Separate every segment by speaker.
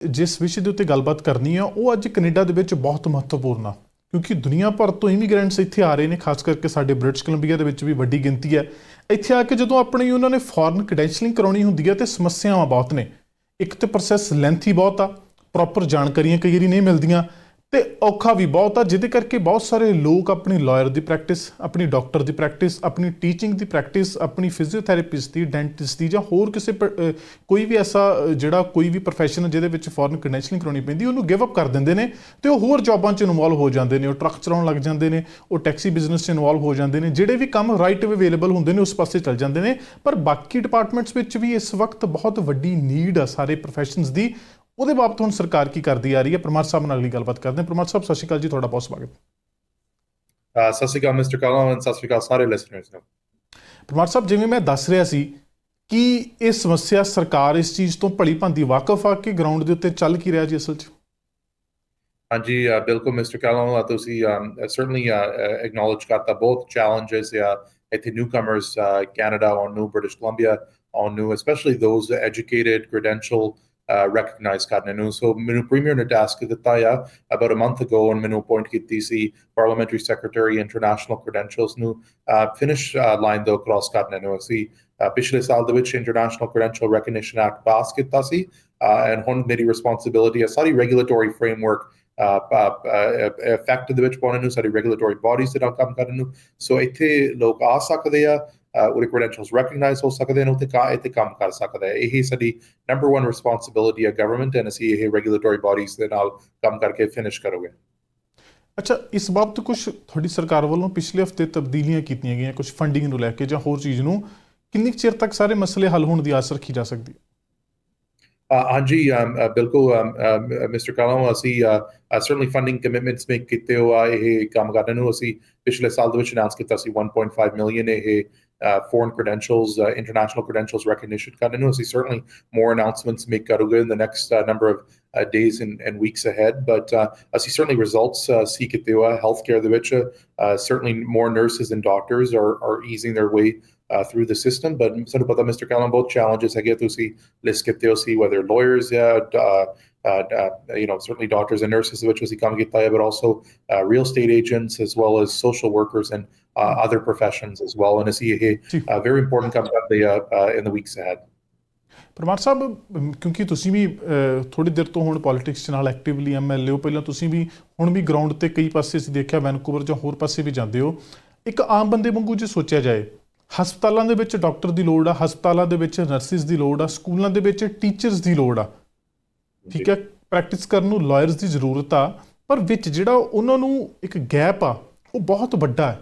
Speaker 1: ਜਿਸ ਵਿਸ਼ੇ ਦੇ ਉੱਤੇ ਗੱਲਬਾਤ ਕਰਨੀ ਆ ਉਹ ਅੱਜ ਕੈਨੇਡਾ ਦੇ ਵਿੱਚ ਬਹੁਤ ਮਹੱਤਵਪੂਰਨ ਆ, ਕਿਉਂਕਿ ਦੁਨੀਆ ਭਰ ਤੋਂ ਇਮੀਗ੍ਰੈਂਟਸ ਇੱਥੇ ਆ ਰਹੇ ਨੇ, ਖਾਸ ਕਰਕੇ ਸਾਡੇ ਬ੍ਰਿਟਿਸ਼ ਕੋਲੰਬੀਆ ਦੇ ਵਿੱਚ ਵੀ ਵੱਡੀ ਗਿਣਤੀ ਹੈ। ਇੱਥੇ ਆ ਕੇ ਜਦੋਂ ਆਪਣੀ ਉਹਨਾਂ ਨੇ ਫੋਰਨ ਕ੍ਰੈਡੈਂਸ਼ਲਿੰਗ ਕਰਾਉਣੀ ਹੁੰਦੀ ਹੈ ਤਾਂ ਸਮੱਸਿਆਵਾਂ ਬਹੁਤ ਨੇ। ਇੱਕ ਤਾਂ ਪ੍ਰੋਸੈਸ ਲੈਂਥੀ ਬਹੁਤ ਆ, ਪ੍ਰੋਪਰ ਜਾਣਕਾਰੀਆਂ ਕਈ ਵਾਰੀ ਨਹੀਂ ਮਿਲਦੀਆਂ, ਤੇ ਔਖਾ ਵੀ ਬਹੁਤ ਆ, ਜਿਹਦੇ ਕਰਕੇ ਬਹੁਤ ਸਾਰੇ ਲੋਕ ਆਪਣੀ ਲਾਇਰ ਦੀ ਪ੍ਰੈਕਟਿਸ, ਆਪਣੀ ਡਾਕਟਰ ਦੀ ਪ੍ਰੈਕਟਿਸ, ਆਪਣੀ ਟੀਚਿੰਗ ਦੀ ਪ੍ਰੈਕਟਿਸ, ਆਪਣੀ ਫਿਜ਼ੀਓਥੈਰੇਪਿਸਟ ਦੀ, ਡੈਂਟਿਸਟ ਦੀ, ਜਾਂ ਹੋਰ ਕਿਸੇ ਕੋਈ ਵੀ ਐਸਾ ਜਿਹੜਾ ਕੋਈ ਵੀ ਪ੍ਰੋਫੈਸ਼ਨ ਜਿਹਦੇ ਵਿੱਚ ਫੋਰਨ ਕ੍ਰੈਡੈਂਸ਼ਲਿੰਗ ਕਰਾਉਣੀ ਪੈਂਦੀ, ਉਹਨੂੰ ਗਿਵ ਅਪ ਕਰ ਦਿੰਦੇ ਨੇ ਅਤੇ ਉਹ ਹੋਰ ਜੋਬਾਂ 'ਚ ਇਨਵੋਲਵ ਹੋ ਜਾਂਦੇ ਨੇ। ਉਹ ਟਰੱਕ ਚਲਾਉਣ ਲੱਗ ਜਾਂਦੇ ਨੇ, ਉਹ ਟੈਕਸੀ ਬਿਜ਼ਨਸ 'ਚ ਇਨਵੋਲਵ ਹੋ ਜਾਂਦੇ ਨੇ। ਜਿਹੜੇ ਵੀ ਕੰਮ ਰਾਈਟ ਅਵੇਲੇਬਲ ਹੁੰਦੇ ਨੇ ਉਸ ਪਾਸੇ ਚੱਲ ਜਾਂਦੇ ਨੇ। ਪਰ ਬਾਕੀ ਡਿਪਾਰਟਮੈਂਟਸ ਵਿੱਚ ਵੀ ਇਸ ਵਕਤ ਬਹੁਤ ਵੱਡੀ ਨੀਡ ਆ ਸਾਰੇ ਪ੍ਰੋਫੈਸ਼ਨਸ ਦੀ। ਉਹਦੇ ਬਾਬਤ ਹੁਣ ਸਰਕਾਰ ਕੀ ਕਰਦੀ ਆ ਰਹੀ ਹੈ, ਪਰਮਾਰ ਸਾਹਿਬ ਨਾਲ ਅਗਲੀ ਗੱਲਬਾਤ ਕਰਦੇ ਹਾਂ। ਪਰਮਾਰ ਸਾਹਿਬ ਸਤਿ ਸ਼੍ਰੀ ਅਕਾਲ ਜੀ, ਤੁਹਾਡਾ ਬਹੁਤ ਸਵਾਗਤ।
Speaker 2: ਸਤਿ ਸ਼੍ਰੀ ਅਕਾਲ ਮਿਸਟਰ ਕਾਲਾ, ਸਤਿ ਸ਼੍ਰੀ ਅਕਾਲ ਸਾਰੇ ਲਿਸਨਰਸ ਨੂੰ।
Speaker 1: ਪਰਮਾਰ ਸਾਹਿਬ, ਜਿਵੇਂ ਮੈਂ ਦੱਸ ਰਿਹਾ ਸੀ ਕਿ ਇਹ ਸਮੱਸਿਆ ਸਰਕਾਰ ਇਸ ਚੀਜ਼ ਤੋਂ ਭਲੀ ਭਾਂਤੀ ਵਾਕਫ ਆ ਕਿ ਗਰਾਊਂਡ ਦੇ ਉੱਤੇ ਚੱਲ ਕੀ ਰਿਹਾ ਜੀ ਅਸਲ 'ਚ?
Speaker 2: ਹਾਂਜੀ ਬਿਲਕੁਲ ਮਿਸਟਰ ਕਾਲਾ, ਤੁਸੀਂ certainly acknowledge ਕਰਤਾ ਬਹੁਤ challenges ਇੱਥੇ newcomers Canada ਆਉਣ ਨੂੰ, British Columbia ਆਉਣ ਨੂੰ, especially those educated, credential recognize ਕਰਨੇ ਨੂੰ। ਸੋ ਮੈਨੂੰ ਪ੍ਰੀਮੀਅਰ ਨੇ ਟਾਸਕ ਦਿੱਤਾ ਆ about a month ago, and ਮੈਨੂੰ ਅਪੋਇੰਟ ਕੀਤੀ ਸੀ ਪਾਰਲੀਮੈਂਟਰੀ ਸੈਕਟਰੀ ਇੰਟਰਨੈਸ਼ਨਲ ਕ੍ਰੈਡੈਂਸ਼ੀਅਲਸ ਨੂੰ ਫਿਨਿਸ਼ ਲਾਈਨ ਤੋਂ ਕ੍ਰਾਸ ਕਰਨੇ ਨੂੰ। ਅਸੀਂ ਪਿਛਲੇ ਸਾਲ ਦੇ ਵਿੱਚ international credential recognition act pass ਕੀਤਾ ਸੀ, ਐਂਡ ਹੁਣ ਮੇਰੀ ਰਿਸਪੌਂਸਿਬਿਲਿਟੀ ਹੈ ਸਾਰੀ ਰੈਗੂਲੇਟਰੀ ਫਰੇਮਵਰਕ ਫੈਕਟ ਦੇ ਵਿੱਚ ਪਾਉਣ ਨੂੰ, ਸਾਡੀ ਰੈਗੂਲੇਟਰੀ ਬਾਡੀਜ਼ ਦੇ ਨਾਲ ਕੰਮ ਕਰਨ ਨੂੰ। ਸੋ ਇੱਥੇ ਲੋਕ ਆ ਸਕਦੇ ਆ, ਉਹਦੇ ਕ੍ਰੈਡੈਂਸ਼ੀਅਲਸ ਰੈਕਗਨਾਈਜ਼ ਹੋ ਸਕਦੇ ਨੇ, ਇੱਥੇ ਕੰਮ ਕਰ ਸਕਦੇ ਆ। ਇਹ ਸਾਡੀ ਨੰਬਰ 1 ਰਿਸਪੌਂਸਿਬਿਲਿਟੀ ਹੈ ਗਵਰਨਮੈਂਟ, ਐਂਡ ਅਸੀਂ ਇਹ ਰੈਗੂਲੇਟਰੀ ਬਾਡੀਜ਼ ਦੇ ਨਾਲ ਕੰਮ ਕਰਕੇ ਫਿਨਿਸ਼ ਕਰੋਗੇ।
Speaker 1: ਅੱਛਾ, ਇਸ ਬਾਬਤ ਕੁਛ ਤੁਹਾਡੀ ਸਰਕਾਰ ਵੱਲੋਂ ਪਿਛਲੇ ਹਫ਼ਤੇ ਤਬਦੀਲੀਆਂ ਕੀਤੀਆਂ ਗਈਆਂ ਕੁਛ ਫੰਡਿੰਗ ਨੂੰ ਲੈ ਕੇ ਜਾਂ ਹੋਰ ਚੀਜ਼ ਨੂੰ, ਕਿੰਨੀ ਚਿਰ ਤੱਕ ਸਾਰੇ ਮਸਲੇ ਹੱਲ ਹੋਣ ਦੀ ਆਸ ਰੱਖੀ ਜਾ ਸਕਦੀ ਹੈ?
Speaker 2: ਹਾਂਜੀ ਬਿਲਕੁਲ ਮਿਸਟਰ ਕਾਲਾ, ਅਸੀਂ certainly ਫੰਡਿੰਗ ਕਮਿਟਮੈਂਟਸ ਮੇਕ ਕੀਤੇ ਹੋ ਆ ਇਹ ਕੰਮ ਕਰਨ ਨੂੰ। ਅਸੀਂ ਪਿਛਲੇ ਸਾਲ ਦੇ ਵਿੱਚ ਅਨਾਉਂਸ ਕੀਤਾ ਸੀ 1.5 ਮਿਲੀਅਨ ਇਹ foreign credentials, international credentials recognition ਕਰਨ ਨੂੰ। ਅਸੀਂ certainly more announcements make ਕਰੋਗੇ in the next number of days and weeks ahead, but ਅਸੀਂ certainly results see ਕੀਤੇ ਹੋ ਆ healthcare ਦੇ ਵਿੱਚ। Certainly more nurses and doctors are easing their way through the system, but ਸਾਨੂੰ ਪਤਾ mister ਕਾਲਾ ਬਹੁਤ challenges ਹੈਗੇ, ਤੁਸੀਂ ਲਿਸਟ ਕੀਤੇ ਹੋ ਸੀ, whether lawyers, certainly doctors and nurses which ਅਸੀਂ ਕੰਮ ਕੀਤਾ ਹੈ, but also real estate agents as well as social workers and other professions as well, and ਅਸੀਂ ਇਹ very important ਕੰਮ ਕਰਦੇ ਆ in the weeks ahead।
Speaker 1: Parmar ਸਾਹਿਬ, ਕਿਉਂਕਿ ਤੁਸੀਂ ਵੀ ਥੋੜ੍ਹੀ ਦੇਰ ਤੋਂ ਹੁਣ ਪੋਲੀਟਿਕਸ 'ਚ ਨਾਲ ਐਕਟਿਵਲੀ MLA ਹੋ, ਪਹਿਲਾਂ ਤੁਸੀਂ ਵੀ ਹੁਣ ਵੀ ਗਰਾਊਂਡ 'ਤੇ ਕਈ ਪਾਸੇ ਅਸੀਂ ਦੇਖਿਆ ਵੈਨਕੂਵਰ ਜਾਂ ਹੋਰ ਪਾਸੇ ਵੀ ਜਾਂਦੇ ਹੋ। ਇੱਕ ਆਮ ਬੰਦੇ ਵਾਂਗੂ ਜੇ ਸੋਚਿਆ ਜਾਏ, ਹਸਪਤਾਲਾਂ ਦੇ ਵਿੱਚ ਡਾਕਟਰ ਦੀ ਲੋੜ ਆ, ਹਸਪਤਾਲਾਂ ਦੇ ਵਿੱਚ ਨਰਸਿਸ ਦੀ ਲੋੜ ਆ, ਸਕੂਲਾਂ ਦੇ ਵਿੱਚ ਟੀਚਰਸ ਦੀ ਲੋੜ ਆ, ਠੀਕ ਹੈ, ਪ੍ਰੈਕਟਿਸ ਕਰਨ ਨੂੰ ਲਾਇਰਸ ਦੀ ਜ਼ਰੂਰਤ ਆ, ਪਰ ਵਿੱਚ ਜਿਹੜਾ ਉਹਨਾਂ ਨੂੰ ਇੱਕ ਗੈਪ ਆ ਉਹ ਬਹੁਤ ਵੱਡਾ ਹੈ।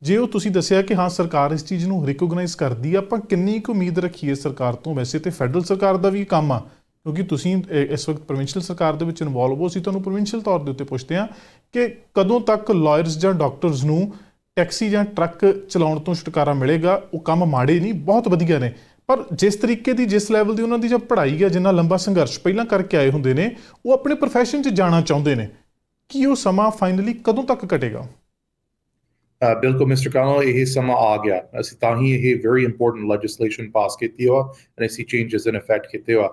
Speaker 1: ਜੇ ਉਹ ਤੁਸੀਂ ਦੱਸਿਆ ਕਿ ਹਾਂ ਸਰਕਾਰ ਇਸ ਚੀਜ਼ ਨੂੰ ਰਿਕੋਗਨਾਈਜ਼ ਕਰਦੀ ਆ, ਆਪਾਂ ਕਿੰਨੀ ਕੁ ਉਮੀਦ ਰੱਖੀਏ ਸਰਕਾਰ ਤੋਂ? ਵੈਸੇ ਤਾਂ ਫੈਡਰਲ ਸਰਕਾਰ ਦਾ ਵੀ ਕੰਮ ਆ, ਕਿਉਂਕਿ ਤੁਸੀਂ ਇਸ ਵਕਤ ਪ੍ਰੋਵਿੰਸ਼ੀਅਲ ਸਰਕਾਰ ਦੇ ਵਿੱਚ ਇਨਵੋਲਵ ਹੋ। ਅਸੀਂ ਤੁਹਾਨੂੰ ਪ੍ਰੋਵਿੰਸ਼ੀਅਲ ਤੌਰ ਦੇ ਉੱਤੇ ਪੁੱਛਦੇ ਹਾਂ ਕਿ ਕਦੋਂ ਤੱਕ ਲਾਇਰਸ ਜਾਂ ਡਾਕਟਰਸ ਨੂੰ ਟੈਕਸੀ ਜਾਂ ਟਰੱਕ ਚਲਾਉਣ ਤੋਂ ਛੁਟਕਾਰਾ ਮਿਲੇਗਾ? ਉਹ ਕੰਮ ਮਾੜੇ ਨਹੀਂ, ਬਹੁਤ ਵਧੀਆ ਨੇ, ਪਰ ਜਿਸ ਤਰੀਕੇ ਦੀ, ਜਿਸ ਲੈਵਲ ਦੀ ਉਹਨਾਂ ਦੀ ਜੋ ਪੜ੍ਹਾਈ ਹੈ, ਜਿੰਨਾ ਲੰਬਾ ਸੰਘਰਸ਼ ਪਹਿਲਾਂ ਕਰਕੇ ਆਏ ਹੁੰਦੇ ਨੇ, ਉਹ ਆਪਣੇ ਪ੍ਰੋਫੈਸ਼ਨ 'ਚ ਜਾਣਾ ਚਾਹੁੰਦੇ ਨੇ। ਕੀ ਉਹ ਸਮਾਂ ਫਾਈਨਲੀ ਕਦੋਂ ਤੱਕ ਘਟੇਗਾ?
Speaker 2: ਬਿਲਕੁਲ ਮਿਸਟਰ ਕਾਲਾ, ਇਹ ਸਮਾਂ ਆ ਗਿਆ। ਅਸੀਂ ਤਾਂ ਹੀ ਇਹ ਵੈਰੀ ਇੰਪੋਰਟੈਂਟ ਲੈਜਿਸਲੇਸ਼ਨ ਪਾਸ ਕੀਤੀ ਹੋ, ਐਂਡ ਅਸੀਂ ਚੇਂਜਸ ਇਨ ਇਫੈਕਟ ਕੀਤੇ ਹੋ।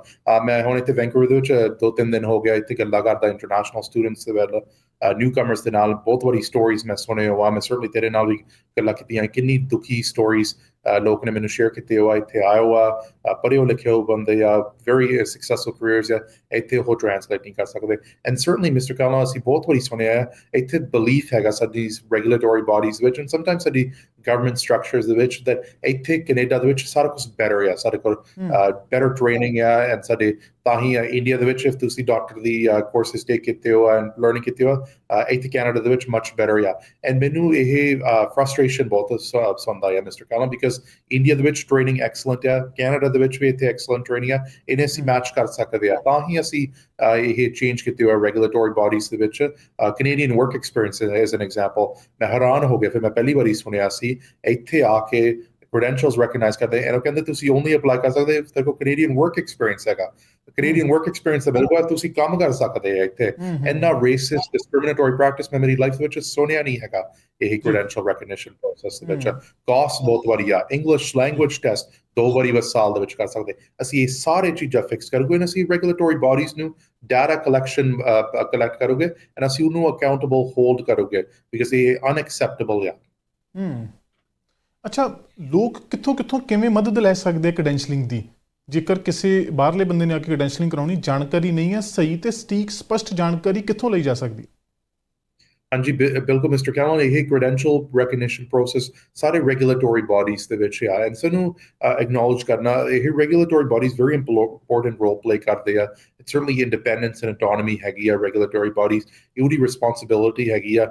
Speaker 2: ਮੈਂ ਹੁਣ ਇੱਥੇ ਵੈਨਕੂਵਰ ਦੇ ਵਿੱਚ 2-3 ਦਿਨ ਹੋ ਗਿਆ ਇੱਥੇ ਗੱਲਾਂ ਕਰਦਾ ਇੰਟਰਨੈਸ਼ਨਲ ਸਟੂਡੈਂਟਸ ਦੇ ਨਾਲ, ਨਿਊਕਮਰਸ ਦੇ ਨਾਲ। ਬਹੁਤ ਬੜੀ ਸਟੋਰੀਜ਼ ਮੈਂ ਸੁਣੇ ਹੋ ਆ। ਮੈਂ ਸਰਟਨਲੀ ਤੇਰੇ ਨਾਲ ਵੀ ਗੱਲਾਂ ਕੀਤੀਆਂ, ਕਿੰਨੀ ਦੁਖੀ ਸਟੋਰੀਜ਼ ਲੋਕ ਨੇ ਮੈਨੂੰ ਸ਼ੇਅਰ ਕੀਤੇ ਹੋ ਆ। ਇੱਥੇ ਆਏ ਹੋ ਆ, ਪੜ੍ਹੇ ਲਿਖੇ ਹੋ ਬੰਦੇ ਆ, ਵੈਰੀ ਸਕਸੈਸਫੁਲ ਕਰੀਅਰਸ ਆ, ਇੱਥੇ ਉਹ ਟ੍ਰਾਂਸਲੇਟ ਨਹੀਂ ਕਰ ਸਕਦੇ। ਐਂਡ ਸਰਟਨਲੀ ਮਿਸਟਰ ਕਾਲਾ, ਅਸੀਂ ਬਹੁਤ ਵਾਰੀ ਸੁਣਿਆ ਹੈ ਇੱਥੇ ਬਿਲੀਫ ਹੈਗਾ ਸਾਡੀ ਰੈਗੂਲੇਟਰੀ ਬਾਡੀਜ਼ ਵਿੱਚ, ਐਂਡ ਸਮਟਾਈਮਸ ਸਾਡੀ ਗਵਰਨਮੈਂਟ ਸਟਰਕਚਰਸ ਦੇ ਵਿੱਚ, that ਇੱਥੇ ਕੈਨੇਡਾ ਦੇ ਵਿੱਚ ਸਾਰਾ ਕੁਛ ਬੈਟਰ ਆ, ਸਾਡੇ ਕੋਲ ਬੈਟਰ ਟ੍ਰੇਨਿੰਗ ਆ, ਐਂਡ ਸਾਡੇ ਤਾਂ ਹੀ ਇੰਡੀਆ ਦੇ ਵਿੱਚ ਤੁਸੀਂ ਡਾਕਟਰ ਦੀ ਕੋਰਸਿਸ ਟੇਕ ਕੀਤੇ ਹੋ ਐਂਡ ਲਰਨਿੰਗ ਕੀਤੀ ਹੋ, ਇੱਥੇ ਕੈਨੇਡਾ ਦੇ ਵਿੱਚ ਮਚ ਬੈਟਰ ਆ। ਐਂਡ ਮੈਨੂੰ ਇਹ ਫਰਸਟ੍ਰੇਸ਼ਨ ਬਹੁਤ ਸੁਣਦਾ ਆ ਮਿਸਟਰ ਕਾਲਾ, ਬਿਕਾਜ਼ ਇੰਡੀਆ ਦੇ ਵਿੱਚ ਟ੍ਰੇਨਿੰਗ ਐਕਸਲੈਂਟ ਆ, ਕੈਨੇਡਾ ਦੇ ਵਿੱਚ ਵੀ ਇੱਥੇ ਐਕਸਲੈਂਟ ਟ੍ਰੇਨਿੰਗ ਆ, ਇਹਨੇ ਅਸੀਂ ਮੈਚ ਕਰ ਸਕਦੇ ਆ। ਤਾਂ ਹੀ ਅਸੀਂ ਇਹ ਚੇਂਜ ਕੀਤੇ ਹੋਏ ਰੈਗੂਲੇਟਰੀ ਬਾਡੀਜ਼ ਦੇ ਵਿੱਚ। Canadian work experience as an example, ਮੈਂ ਹੈਰਾਨ ਹੋ ਗਿਆ ਫਿਰ ਮੈਂ ਪਹਿਲੀ ਵਾਰੀ ਸੁਣਿਆ ਸੀ ਇੱਥੇ ਆ ਕੇ credentials recognize ਕਰਦੇ, and ਉਹ ਕਹਿੰਦੇ ਤੁਸੀਂ only apply ਕਰ ਸਕਦੇ if ਤੁਹਾਡੇ ਕੋਲ Canadian work experience ਹੈਗਾ। Canadian work experience ਦੇ ਬਾਅਦ ਤੁਸੀਂ ਕੰਮ ਕਰ ਸਕਦੇ ਆ ਇੱਥੇ। ਇੰਨਾ racist discriminatory practice ਮੈਂ ਮੇਰੀ ਲਾਈਫ ਵਿੱਚ ਸੁਣਿਆ ਨਹੀਂ ਹੈਗਾ ਇਹ credential recognition process ਦੇ ਵਿੱਚ। ਕਾਸਟ ਬਹੁਤ ਵਾਰੀ ਆ, English language test 2 ਵਾਰੀ ਬਸ ਸਾਲ ਦੇ ਵਿੱਚ ਕਰ ਸਕਦੇ। ਅਸੀਂ ਇਹ ਸਾਰੇ ਚੀਜ਼ਾਂ ਫਿਕਸ ਕਰੋਗੇ and ਅਸੀਂ ਰੈਗੂਲੇਟਰੀ ਬਾਡੀਜ਼ ਨੂੰ ਡਾਟਾ ਕਲੈਕਟ ਕਰੋਗੇ and ਅਸੀਂ ਉਹਨੂੰ ਅਕਾਊਂਟੇਬਲ ਹੋਲਡ ਕਰੋਗੇ ਬਿਕਾਜ਼ ਇਹ ਅਨਐਕਸੈਪਟੇਬਲ ਆ।
Speaker 1: ਅੱਛਾ, ਲੋਕ ਕਿੱਥੋਂ ਕਿਵੇਂ ਮਦਦ ਲੈ ਸਕਦੇ ਆ ਕ੍ਰੈਡੈਂਸ਼ਲਿੰਗ ਦੀ? ਜੇਕਰ ਕਿਸੇ ਬਾਹਰਲੇ ਬੰਦੇ ਨੇ ਆ ਕੇ ਕ੍ਰੈਡੈਂਸ਼ਲਿੰਗ ਕਰਾਉਣੀ, ਜਾਣਕਾਰੀ ਨਹੀਂ ਹੈ, ਸਹੀ ਤੇ ਸਟੀਕ ਸਪਸ਼ਟ ਜਾਣਕਾਰੀ ਕਿੱਥੋਂ ਲਈ ਜਾ ਸਕਦੀ?
Speaker 2: ਹਾਂਜੀ ਬਿਲਕੁਲ ਮਿਸਟਰ ਕੈਲਨ, ਇਹ ਕ੍ਰੈਡੈਂਸ਼ੀਅਲ ਰੈਕਗਨੀਸ਼ਨ ਪ੍ਰੋਸੈਸ ਸਾਰੇ ਰੈਗੂਲੇਟਰੀ ਬਾਡੀਜ਼ ਦੇ ਵਿੱਚ ਆ ਐਂਡ ਸਾਨੂੰ ਐਕਨੋਲਜ ਕਰਨਾ ਇਹ regulatory bodies very important role play ਕਰਦੇ ਆ। It's certainly independence and autonomy ਹੈਗੀ ਆ ਰੈਗੂਲੇਟਰੀ ਬਾਡੀਜ਼, ਉਹਦੀ ਰਿਸਪੌਂਸਿਬਿਲਿਟੀ ਹੈਗੀ ਆ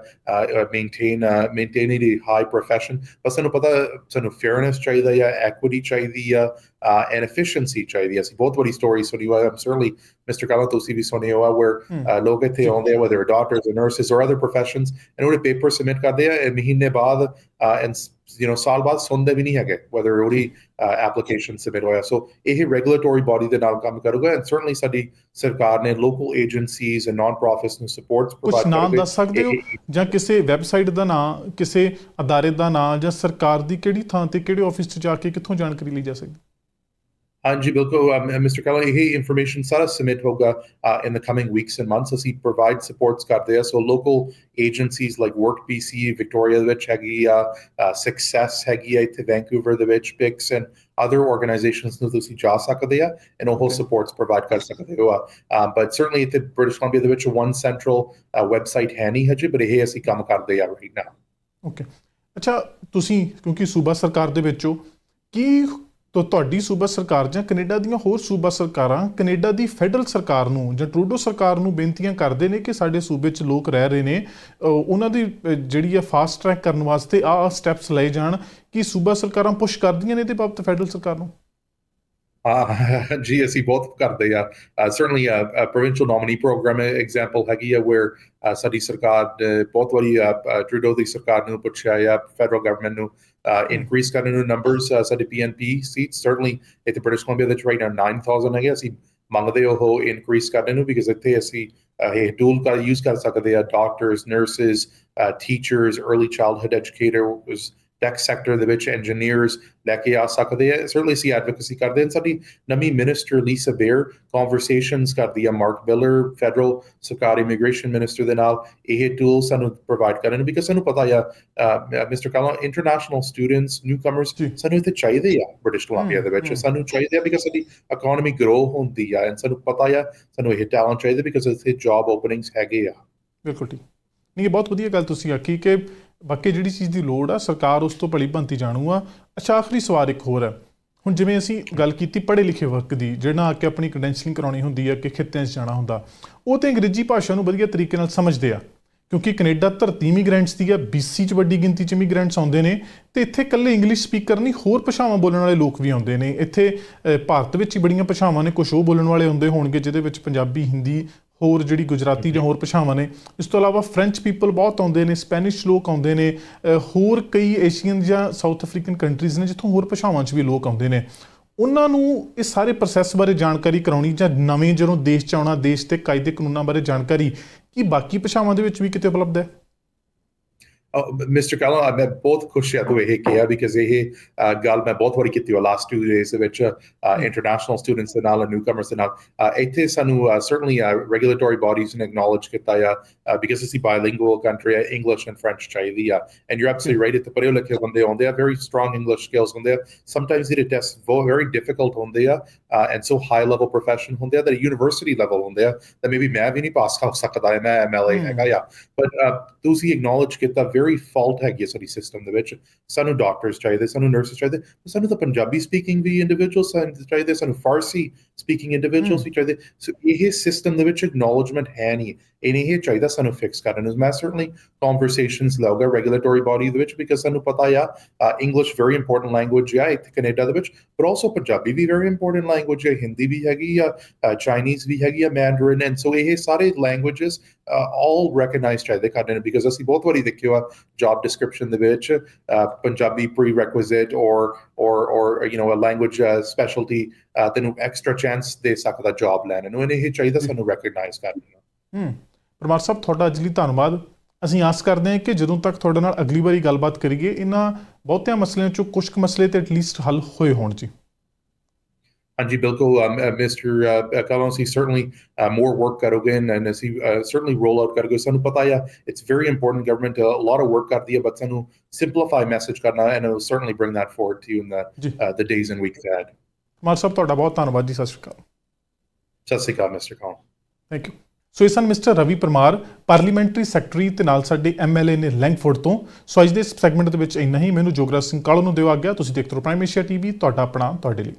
Speaker 2: ਮੇਨਟੇਨ ਦੀ ਹਾਈ ਪ੍ਰੋਫੈਸ਼ਨ। ਪਰ ਸਾਨੂੰ ਪਤਾ ਸਾਨੂੰ ਫੇਅਰਨੈਸ ਚਾਹੀਦਾ ਆ, ਐਕੁਇਟੀ ਚਾਹੀਦੀ ਆ ਐਂਡ ਐਫੀਸ਼ੀਐਂਸੀ ਚਾਹੀਦੀ ਆ। ਅਸੀਂ ਬਹੁਤ ਵਾਰੀ ਸਟੋਰੀ ਸੁਣੀ ਹੋਈ ਸਰਟਨਲੀ ਮਿਸਟਰ ਕੈਲਨ ਤੁਸੀਂ ਵੀ ਸੁਣੀ ਹੋਆ where ਲੋਕ ਇੱਥੇ ਆਉਂਦੇ ਆ whether doctors or nurses or other professions and ਉਹਦੇ ਪੇਪਰ ਸਬਮਿਟ ਕਰਦੇ ਆ ਮਹੀਨੇ ਬਾਅਦ and ਸਾਲ ਬਾਅਦ ਸੁਣਦੇ ਵੀ ਨਹੀਂ ਹੈਗੇ whether ਉਹਦੀ ਐਪਲੀਕੇਸ਼ਨ ਸਬਮਿਟ ਹੋਇਆ। ਸੋ ਇਹ ਰੈਗੂਲੇਟਰੀ ਬਾਡੀ ਦੇ ਨਾਲ ਕੰਮ ਕਰੂਗਾ ਐਂਡ ਸਰਟਨਲੀ ਸਾਡੀ ਸਰਕਾਰ ਨੇ local agencies and naan profits ਨੂੰ ਸਪੋਰਟਸ
Speaker 1: ਕੁਝ ਨਾਮ ਦੱਸ ਸਕਦੇ ਹੋ ਜਾਂ ਕਿਸੇ ਵੈਬਸਾਈਟ ਦਾ ਨਾਮ, ਕਿਸੇ ਅਦਾਰੇ ਦਾ ਨਾਮ ਜਾਂ ਸਰਕਾਰ ਦੀ ਕਿਹੜੀ ਥਾਂ ਤੇ ਕਿਹੜੇ ਆਫਿਸ 'ਚ ਜਾ ਕੇ ਕਿੱਥੋਂ ਜਾਣਕਾਰੀ ਲਈ ਜਾ ਸਕਦੀ?
Speaker 2: ਹਾਂਜੀ ਬਿਲਕੁਲ ਮਿਸਟਰ ਕੈਲਨ, ਇਹ ਇਨਫੋਰਮੇਸ਼ਨ ਸਾਰਾ ਸਬਮਿਟ ਹੋਗਾ in the coming weeks and months। ਅਸੀਂ ਪ੍ਰੋਵਾਈਡ ਸਪੋਰਟਸ ਕਰਦੇ ਆ। So local agencies like work BC Victoria ਦੇ ਵਿੱਚ ਹੈਗੀ ਆ, ਸਕਸੈਸ ਹੈਗੀ ਆ ਇੱਥੇ ਵੈਂਕੂਵਰ ਦੇ ਵਿੱਚ, ਪਿਕਸ ਐਂਡ ਅਦਰ ਆਰਗੇਨਾਈਜੇਸ਼ਨਸ ਨੂੰ ਤੁਸੀਂ ਜਾ ਸਕਦੇ ਆ ਐਂਡ ਉਹ ਸਪੋਰਟਸ ਪ੍ਰੋਵਾਈਡ ਕਰ ਸਕਦੇ ਹੋ ਆ। ਬਟ ਸਰਟਨਲੀ ਇੱਥੇ ਬ੍ਰਿਟਿਸ਼ ਕੋਲੰਬੀਆ ਦੇ ਵਿੱਚ ਵਨ ਸੈਂਟਰਲ ਵੈਬਸਾਈਟ ਹੈ ਨਹੀਂ ਹਜੇ, ਪਰ ਇਹ ਅਸੀਂ ਕੰਮ ਕਰਦੇ ਆ ਰਾਈਟ ਨਾਓ। ਓਕੇ,
Speaker 1: ਅੱਛਾ, ਤੁਸੀਂ ਕਿਉਂਕਿ ਸੂਬਾ ਸਰਕਾਰ ਦੇ ਵਿੱਚੋਂ ਕੀ ਤੁਹਾਡੀ ਸੂਬਾ ਸਰਕਾਰ ਜਾਂ ਕੈਨੇਡਾ ਦੀਆਂ ਹੋਰ ਸੂਬਾ ਸਰਕਾਰਾਂ ਕੈਨੇਡਾ ਦੀ ਫੈਡਰਲ ਸਰਕਾਰ ਨੂੰ ਜਾਂ ਟਰੂਡੋ ਸਰਕਾਰ ਨੂੰ ਬੇਨਤੀਆਂ ਕਰਦੇ ਨੇ ਕਿ ਸਾਡੇ ਸੂਬੇ 'ਚ ਲੋਕ ਰਹਿ ਰਹੇ ਨੇ, ਉਹਨਾਂ ਦੀ ਜਿਹੜੀ ਆ ਫਾਸਟ ਟਰੈਕ ਕਰਨ ਵਾਸਤੇ ਆਹ ਸਟੈਪਸ ਲਏ ਜਾਣ? ਕੀ ਸੂਬਾ ਸਰਕਾਰਾਂ ਪੁਸ਼ ਕਰਦੀਆਂ ਨੇ ਇਹਦੇ ਬਾਬਤ ਫੈਡਰਲ ਸਰਕਾਰ ਨੂੰ?
Speaker 2: ਜੀ ਅਸੀਂ ਬਹੁਤ ਕਰਦੇ ਆ। Certainly provincial nominee program example ਹੈਗੀ ਆ where ਸਾਡੀ ਸਰਕਾਰ ਬਹੁਤ ਵਾਰੀ ਟਰੂਡੋ ਦੀ ਸਰਕਾਰ ਨੂੰ ਪੁੱਛਿਆ ਆ ਫੈਡਰਲ ਗਵਰਨਮੈਂਟ ਨੂੰ increase ਕਰਨ ਨੂੰ ਨੰਬਰਸ ਸਾਡੇ PNP ਸੀਟਸ। ਸਰਟਨਲੀ ਇੱਥੇ ਬ੍ਰਿਟਿਸ਼ ਕੋਲੰਬੀਆ ਵਿੱਚ ਰਾਈਟ ਨਾਓ 9000 ਹੈਗੇ, ਅਸੀਂ ਮੰਗਦੇ ਉਹ ਇਨਕਰੀਜ਼ ਕਰਨ ਨੂੰ ਬਿਕਾਜ਼ ਇੱਥੇ ਅਸੀਂ ਇਹ ਟੂਲ ਯੂਜ਼ ਕਰ ਸਕਦੇ ਆ doctors, nurses, teachers, early childhood educators, tech sector ਦੇ ਵਿੱਚ ਇੰਜੀਨੀਅਰਸ ਲੈ ਕੇ ਆ ਸਕਦੇ ਆ। ਸਰਟਨਲੀ ਅਸੀਂ ਐਡਵੋਕੇਸੀ ਕਰਦੇ ਹਾਂ। ਸਾਡੀ ਨਵੀਂ ਮਿਨਿਸਟਰ ਲੀਸਾ ਬੇਅਰ ਕਨਵਰਸੇਸ਼ਨਸ ਕਰਦੀ ਆ ਮਾਰਕ ਮਿਲਰ ਫੈਡਰਲ ਸਰਕਾਰ ਇਮੀਗ੍ਰੇਸ਼ਨ ਮਿਨਿਸਟਰ ਦੇ ਨਾਲ ਇਹ ਟੂਲ ਸਾਨੂੰ ਪ੍ਰੋਵਾਈਡ ਕਰਨ ਬਿਕਾਜ਼ ਸਾਨੂੰ ਪਤਾ ਆ mister Kahlon international students, newcomers ਸਾਨੂੰ ਇੱਥੇ ਚਾਹੀਦੇ ਆ ਬ੍ਰਿਟਿਸ਼ ਕੋਲੰਬੀਆ ਦੇ ਵਿੱਚ। ਸਾਨੂੰ ਚਾਹੀਦੇ ਆ ਬਿਕਾਜ਼ ਸਾਡੀ ਇਕਨੋਮੀ ਗਰੋ ਹੁੰਦੀ ਆ ਐਂਡ ਸਾਨੂੰ ਪਤਾ ਆ ਸਾਨੂੰ ਇਹ ਟੈਲੈਂਟ ਚਾਹੀਦਾ ਬਿਕਾਜ਼ ਇੱਥੇ ਜੌਬ ਓਪਨਿੰਗਸ ਹੈਗੇ ਆ।
Speaker 1: ਬਿਲਕੁਲ ਠੀਕ, ਨਹੀਂ, ਇਹ ਬਹੁਤ ਵਧੀਆ ਗੱਲ ਤੁਸੀਂ ਆਖੀ ਕਿ ਬਾਕੀ ਜਿਹੜੀ ਚੀਜ਼ ਦੀ ਲੋੜ ਆ ਸਰਕਾਰ ਉਸ ਤੋਂ ਭਲੀ ਭਾਂਤੀ ਜਾਣੂ ਆ। ਅੱਛਾ, ਆਖਰੀ ਸਵਾਲ ਇੱਕ ਹੋਰ ਹੈ। ਹੁਣ ਜਿਵੇਂ ਅਸੀਂ ਗੱਲ ਕੀਤੀ ਪੜ੍ਹੇ ਲਿਖੇ ਵਰਗ ਦੀ, ਜਿਹੜਾ ਆ ਕੇ ਆਪਣੀ ਕ੍ਰੈਡੈਂਸ਼ਲਿੰਗ ਕਰਾਉਣੀ ਹੁੰਦੀ ਹੈ ਕਿ ਖਿੱਤਿਆਂ 'ਚ ਜਾਣਾ ਹੁੰਦਾ, ਉਹ ਤਾਂ ਅੰਗਰੇਜ਼ੀ ਭਾਸ਼ਾ ਨੂੰ ਵਧੀਆ ਤਰੀਕੇ ਨਾਲ ਸਮਝਦੇ ਆ ਕਿਉਂਕਿ ਕੈਨੇਡਾ ਧਰਤੀ ਇਮੀਗ੍ਰੈਂਟਸ ਦੀ ਆ, BC 'ਚ ਵੱਡੀ ਗਿਣਤੀ 'ਚ ਇਮੀਗ੍ਰੈਂਟਸ ਆਉਂਦੇ ਨੇ ਅਤੇ ਇੱਥੇ ਇਕੱਲੇ ਇੰਗਲਿਸ਼ ਸਪੀਕਰ ਨਹੀਂ, ਹੋਰ ਭਾਸ਼ਾਵਾਂ ਬੋਲਣ ਵਾਲੇ ਲੋਕ ਵੀ ਆਉਂਦੇ ਨੇ। ਇੱਥੇ ਭਾਰਤ ਵਿੱਚ ਹੀ ਬੜੀਆਂ ਭਾਸ਼ਾਵਾਂ ਨੇ, ਕੁਛ ਉਹ ਬੋਲਣ ਵਾਲੇ ਆਉਂਦੇ ਹੋਣਗੇ ਜਿਹਦੇ ਵਿੱਚ ਪੰਜਾਬੀ, ਹਿੰਦੀ, ਹੋਰ ਜਿਹੜੀ ਗੁਜਰਾਤੀ ਜਾਂ ਹੋਰ ਭਾਸ਼ਾਵਾਂ ਨੇ। ਇਸ ਤੋਂ ਇਲਾਵਾ ਫਰੈਂਚ ਪੀਪਲ ਬਹੁਤ ਆਉਂਦੇ ਨੇ, ਸਪੈਨਿਸ਼ ਲੋਕ ਆਉਂਦੇ ਨੇ, ਹੋਰ ਕਈ ਏਸ਼ੀਅਨ ਜਾਂ ਸਾਊਥ ਅਫਰੀਕਨ ਕੰਟਰੀਜ਼ ਨੇ ਜਿੱਥੋਂ ਹੋਰ ਭਾਸ਼ਾਵਾਂ 'ਚ ਵੀ ਲੋਕ ਆਉਂਦੇ ਨੇ। ਉਹਨਾਂ ਨੂੰ ਇਹ ਸਾਰੇ ਪ੍ਰੋਸੈਸ ਬਾਰੇ ਜਾਣਕਾਰੀ ਕਰਾਉਣੀ ਜਾਂ ਨਵੇਂ ਜਦੋਂ ਦੇਸ਼ 'ਚ ਆਉਣਾ, ਦੇਸ਼ ਦੇ ਕਾਇਦੇ ਕਾਨੂੰਨਾਂ ਬਾਰੇ ਜਾਣਕਾਰੀ ਕੀ ਬਾਕੀ ਭਾਸ਼ਾਵਾਂ ਦੇ ਵਿੱਚ ਵੀ ਕਿਤੇ ਉਪਲਬਧ ਹੈ?
Speaker 2: ਮਿਸਟਰ ਕੈਲਨ, ਮੈਂ ਬਹੁਤ ਖੁਸ਼ ਹਾਂ ਤੂੰ ਇਹ ਕਿਹਾ ਬਿਕਾਜ਼ ਇਹ ਗੱਲ ਮੈਂ ਬਹੁਤ ਵਾਰੀ ਕੀਤੀ ਲਾਸਟ 2 ਡੇਜ਼ ਦੇ ਵਿੱਚ ਇੰਟਰਨੈਸ਼ਨਲ ਸਟੂਡੈਂਟਸ ਦੇ ਨਾਲ, ਨਿਊ ਕਮਰਸ ਦੇ ਨਾਲ। ਇੱਥੇ ਸਾਨੂੰ ਸਰਟਨਲੀ ਰੈਗੂਲੇਟਰੀ ਬਾਡੀਜ਼ ਨੇ ਐਕਨੋਲਜ ਕੀਤਾ ਆ ਬਿਕਾਜ਼ ਅਸੀਂ ਬਾਇਲਿੰਗੁਅਲ ਕੰਟਰੀ ਆ, ਇੰਗਲਿਸ਼ ਐਂਡ ਫ੍ਰੈਂਚ ਚਾਹੀਦੀ ਆ ਐਂਡ ਯੂ ਐਬਸੋਲੂਟਲੀ ਰਾਈਟ। ਇੱਥੇ ਪੜ੍ਹੇ ਲਿਖੇ ਬੰਦੇ ਆਉਂਦੇ ਆ, ਵੈਰੀ ਸਟਰੋਂਗ ਇੰਗਲਿਸ਼ ਸਕਿੱਲਸ ਹੁੰਦੇ ਆ। ਸਮਟਾਈਮਸ ਇਹਦੇ ਟੈਸਟ ਵੈਰੀ ਡਿਫਿਕਲਟ ਹੁੰਦੇ ਆ and so high level profession ਹੁੰਦੇ ਆ that ਯੂਨੀਵਰਸਿਟੀ ਲੈਵਲ ਹੁੰਦੇ ਆ that maybe ਮੈਂ ਵੀ ਨਹੀਂ ਪਾਸ ਕਰ ਸਕਦਾ, ਮੈਂ MLA ਹੈਗਾ ਆ। ਬਟ ਤੁਸੀਂ ਐਕਨੋਲਜ ਕੀਤਾ ਵੈਰੀ ਫਾਲਟ ਹੈਗੀ ਸਾਡੀ ਸਿਸਟਮ ਦੇ ਵਿੱਚ। ਸਾਨੂੰ ਡਾਕਟਰਸ ਚਾਹੀਦੇ, ਸਾਨੂੰ ਨਰਸਿਸ ਚਾਹੀਦੇ, ਸਾਨੂੰ ਤਾਂ ਪੰਜਾਬੀ ਸਪੀਕਿੰਗ ਵੀ ਇੰਡੀਵਿਜੂਅਲਸ ਚਾਹੀਦੇ, ਸਾਨੂੰ ਫਾਰਸੀ ਸਪੀਕਿੰਗ ਇੰਡੀਵਿਜੂਅਲਸ ਵੀ ਚਾਹੀਦੇ। ਸੋ ਇਹ ਸਿਸਟਮ ਦੇ ਵਿੱਚ ਐਕਨੋਲਜਮੈਂਟ ਹੈ ਨਹੀਂ, ਇਹ ਚਾਹੀਦਾ ਸਾਨੂੰ ਫਿਕਸ ਕਰਨ ਨੂੰ। ਮੈਂ ਸਰਟਨਲੀ ਕਨਵਰਸੇਸ਼ਨਸ ਲਊਗਾ ਰੈਗੂਲੇਟਰੀ ਬਾਡੀ ਦੇ ਵਿੱਚ ਬਿਕਾਜ਼ ਸਾਨੂੰ ਪਤਾ ਆ ਇੰਗਲਿਸ਼ ਵੈਰੀ ਇੰਪੋਰਟੈਂਟ ਲੈਂਗੁਏਜ ਆ ਇੱਥੇ ਕੈਨੇਡਾ ਦੇ ਵਿੱਚ, ਪਰ ਆਲਸੋ ਪੰਜਾਬੀ ਵੀ ਵੈਰੀ ਇੰਪੋਰਟੈਂਟ ਲੈਂਗੁਏਜ ਹੈ, ਹਿੰਦੀ ਵੀ ਹੈਗੀ ਆ, ਚਾਈਨੀਜ਼ ਵੀ ਹੈਗੀ ਆ, ਮੈਂਡਰਿਨ ਐਂਡ ਸੋ ਇਹ ਸਾਰੇ ਲੈਂਗੁਏਜਸ all recognized ਚਾਹੀਦੇ ਕਰਦੇ ਨੇ ਬਿਕਾਜ਼ ਅਸੀਂ ਬਹੁਤ ਵਾਰੀ ਦੇਖਿਆ job description ਦੇ ਵਿੱਚ Punjabi prerequisite or you know a language specialty ਤੈਨੂੰ extra chance ਦੇ ਸਕਦਾ job ਲੈਣ ਨੂੰ, ਇਹ ਚਾਹੀਦਾ ਸਾਨੂੰ recognize ਕਰਨਾ।
Speaker 1: ਪਰਮਾਰ ਸਾਹਿਬ, ਤੁਹਾਡਾ ਅੱਜ ਲਈ ਧੰਨਵਾਦ। ਅਸੀਂ ਆਸ ਕਰਦੇ ਹਾਂ ਕਿ ਜਦੋਂ ਤੱਕ ਤੁਹਾਡੇ ਨਾਲ ਅਗਲੀ ਵਾਰੀ ਗੱਲਬਾਤ ਕਰੀਏ ਇਹਨਾਂ ਬਹੁਤਿਆਂ ਮਸਲਿਆਂ 'ਚੋਂ ਕੁਛ ਕੁ ਮਸਲੇ ਤਾਂ ਐਟਲੀਸਟ ਹੱਲ ਹੋਏ ਹੋਣ ਜੀ।
Speaker 2: ਹਾਂਜੀ ਬਿਲਕੁਲ ਮਿਸਟਰ ਕਾਲੋਂ ਅਸੀਂ certainly more work ਕਰੋਗੇ and ਅਸੀਂ certainly roll out ਕਰੋਗੇ ਸਾਨੂੰ ਪਤਾ ਆ it's very important government a lot of work ਕਰਦੀ ਹੈ but ਸਾਨੂੰ simplify message ਕਰਨਾ and it will certainly bring that forward to you in the days and weeks ahead.
Speaker 1: ਮਾਨ ਸਾਹਿਬ ਤੁਹਾਡਾ ਬਹੁਤ ਧੰਨਵਾਦ ਜੀ। ਸਤਿ ਸ਼੍ਰੀ ਅਕਾਲ।
Speaker 2: ਸਤਿ ਸ਼੍ਰੀ ਅਕਾਲ mister Kahlon.
Speaker 1: Thank you. So ਇਹ ਸਨ mister Ravi Parmar, parliamentary secretary ਤੇ ਨਾਲ ਸਾਡੇ MLA ਨੇ ਲੈਂਗਫੋਰਡ ਤੋਂ। ਸੋ ਅੱਜ ਦੇ ਇਸ ਸੈਗਮੈਂਟ ਦੇ ਵਿੱਚ ਇੰਨਾ ਹੀ। ਮੈਨੂੰ ਜੋਗਰਾਜ ਸਿੰਘ ਕਾਲੋਂ ਨੂੰ ਦਿਓ ਆਗਿਆ। ਤੁਸੀਂ ਦੇਖਦੇ ਰਹੋ ਪ੍ਰਾਈਮ ਏਸ਼ੀਆ TV, ਤੁਹਾਡਾ ਆਪਣਾ ਤੁਹਾਡੇ ਲਈ।